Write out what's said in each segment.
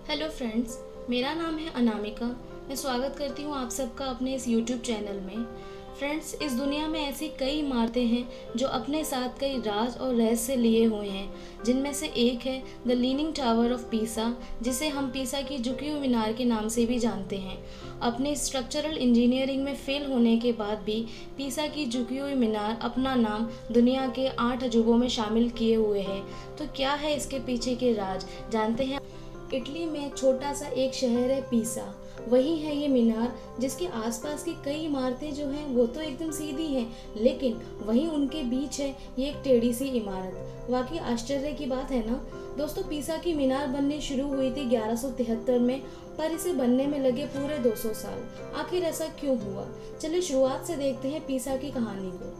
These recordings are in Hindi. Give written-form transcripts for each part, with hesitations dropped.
हेलो फ्रेंड्स, मेरा नाम है अनामिका। मैं स्वागत करती हूँ आप सबका अपने इस यूट्यूब चैनल में। फ्रेंड्स, इस दुनिया में ऐसी कई इमारतें हैं जो अपने साथ कई राज और रहस्य लिए हुए हैं, जिनमें से एक है the leaning tower of Pisa, जिसे हम पीसा की झुकी हुई मीनार के नाम से भी जानते हैं। अपने स्ट्रक्चरल इंजीनियरिंग में फेल होने के बाद भी पीसा की झुकी हुई मीनार अपना नाम दुनिया के 8 अजूबों में शामिल किए हुए है। तो क्या है इसके पीछे के राज, जानते हैं। इटली में छोटा सा एक शहर है पीसा, वही है ये मीनार, जिसके आसपास की कई इमारतें जो हैं वो तो एकदम सीधी हैं, लेकिन वहीं उनके बीच है ये एक टेढ़ी सी इमारत। वाकई आश्चर्य की बात है ना दोस्तों। पीसा की मीनार बननी शुरू हुई थी 1173 में, पर इसे बनने में लगे पूरे 200 साल। आखिर ऐसा क्यों हुआ? चलिए शुरुआत से देखते हैं पीसा की कहानी को।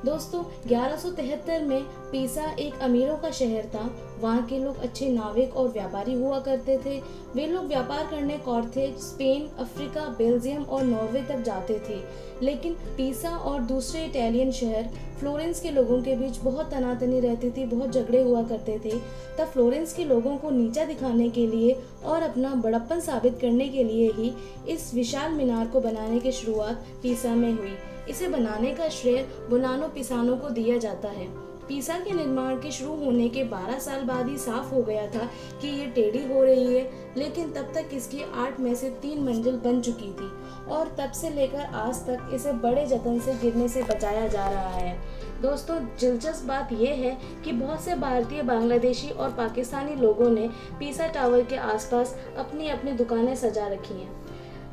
दोस्तों, 1173 में पीसा एक अमीरों का शहर था। वहाँ के लोग अच्छे नाविक और व्यापारी हुआ करते थे। वे लोग व्यापार करने कॉर्थेज, स्पेन, अफ्रीका, बेल्जियम और नॉर्वे तक जाते थे। लेकिन पीसा और दूसरे इटालियन शहर फ्लोरेंस के लोगों के बीच बहुत तनातनी रहती थी, बहुत झगड़े हुआ करते थे। तब फ्लोरेंस के लोगों को नीचा दिखाने के लिए और अपना बड़प्पन साबित करने के लिए ही इस विशाल मीनार को बनाने की शुरुआत पीसा में हुई। इसे बनाने का श्रेय बुनानो पिसानो को दिया जाता है। पीसा के निर्माण के शुरू होने के 12 साल बाद ही साफ हो गया था कि ये टेढ़ी हो रही है, लेकिन तब तक इसकी 8 में से 3 मंजिल बन चुकी थी और तब से लेकर आज तक इसे बड़े जतन से गिरने से बचाया जा रहा है। दोस्तों, दिलचस्प बात यह है कि बहुत से भारतीय, बांग्लादेशी और पाकिस्तानी लोगों ने पीसा टावर के आसपास अपनी अपनी दुकानें सजा रखी हैं।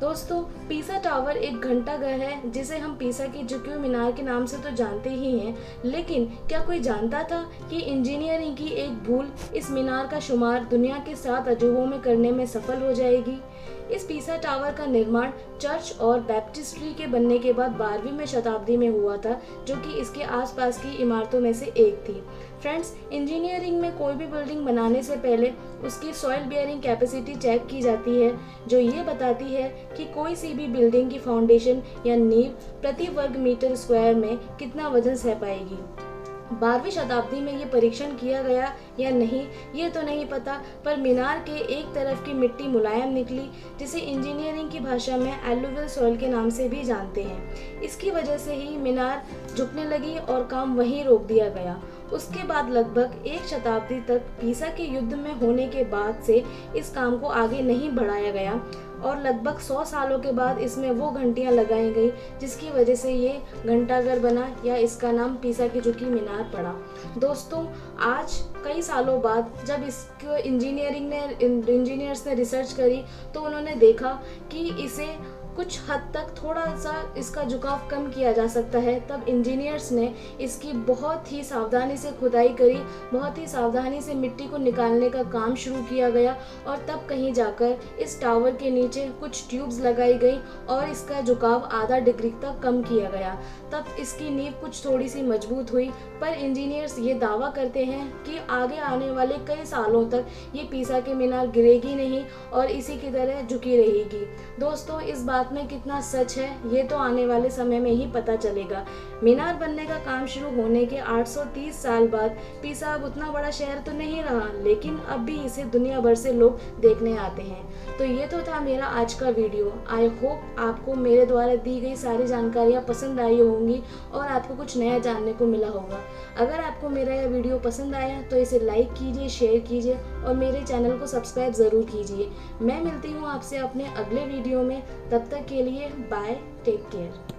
दोस्तों, पीसा टावर एक घंटाघर है जिसे हम पीसा की झुकी हुई मीनार के नाम से तो जानते ही हैं, लेकिन क्या कोई जानता था कि इंजीनियरिंग की एक भूल इस मीनार का शुमार दुनिया के 7 अजूबों में करने में सफल हो जाएगी। इस पीसा टावर का निर्माण चर्च और बैप्टिस्ट्री के बनने के बाद 12वीं शताब्दी में हुआ था, जो कि इसके आसपास की इमारतों में से एक थी। फ्रेंड्स, इंजीनियरिंग में कोई भी बिल्डिंग बनाने से पहले उसकी सॉइल बियरिंग कैपेसिटी चेक की जाती है, जो ये बताती है कि कोई सी भी बिल्डिंग की फाउंडेशन या नींव प्रति वर्ग मीटर स्क्वायर में कितना वजन सह पाएगी। 12वीं शताब्दी में ये परीक्षण किया गया या नहीं ये तो नहीं पता, पर मीनार के एक तरफ की मिट्टी मुलायम निकली, जिसे इंजीनियरिंग की भाषा में एलुवियल सॉइल के नाम से भी जानते हैं। इसकी वजह से ही मीनार झुकने लगी और काम वहीं रोक दिया गया। उसके बाद लगभग 1 शताब्दी तक पीसा के युद्ध में होने के बाद से इस काम को आगे नहीं बढ़ाया गया और लगभग 100 सालों के बाद इसमें वो घंटियां लगाई गई, जिसकी वजह से ये घंटाघर बना या इसका नाम पीसा की झुकी मीनार पड़ा। दोस्तों, आज कई सालों बाद जब इसको इंजीनियर्स ने रिसर्च करी तो उन्होंने देखा कि इसे कुछ हद तक थोड़ा सा इसका झुकाव कम किया जा सकता है। तब इंजीनियर्स ने इसकी बहुत ही सावधानी से खुदाई करी, बहुत ही सावधानी से मिट्टी को निकालने का काम शुरू किया गया और तब कहीं जाकर इस टावर के नीचे कुछ ट्यूब्स लगाई गई और इसका झुकाव आधा डिग्री तक कम किया गया। तब इसकी नींव कुछ थोड़ी सी मजबूत हुई, पर इंजीनियर्स ये दावा करते हैं कि आगे आने वाले कई सालों तक ये पीसा की मीनार गिरेगी नहीं और इसी की तरह झुकी रहेगी। दोस्तों, इस बात में कितना सच है ये तो आने वाले समय में ही पता चलेगा। मीनार बनने का काम शुरू होने के 830 साल बाद पीसा अब उतना बड़ा शहर तो नहीं रहा, लेकिन अब भी इसे दुनिया भर से लोग देखने आते हैं। तो ये तो था मेरा आज का वीडियो। आई होप आपको मेरे द्वारा दी गई सारी जानकारियाँ पसंद आई होंगी और आपको कुछ नया जानने को मिला होगा। अगर आपको मेरा यह वीडियो पसंद आया तो इसे लाइक कीजिए, शेयर कीजिए और मेरे चैनल को सब्सक्राइब ज़रूर कीजिए। मैं मिलती हूँ आपसे अपने अगले वीडियो में। तब तक के लिए बाय, टेक केयर।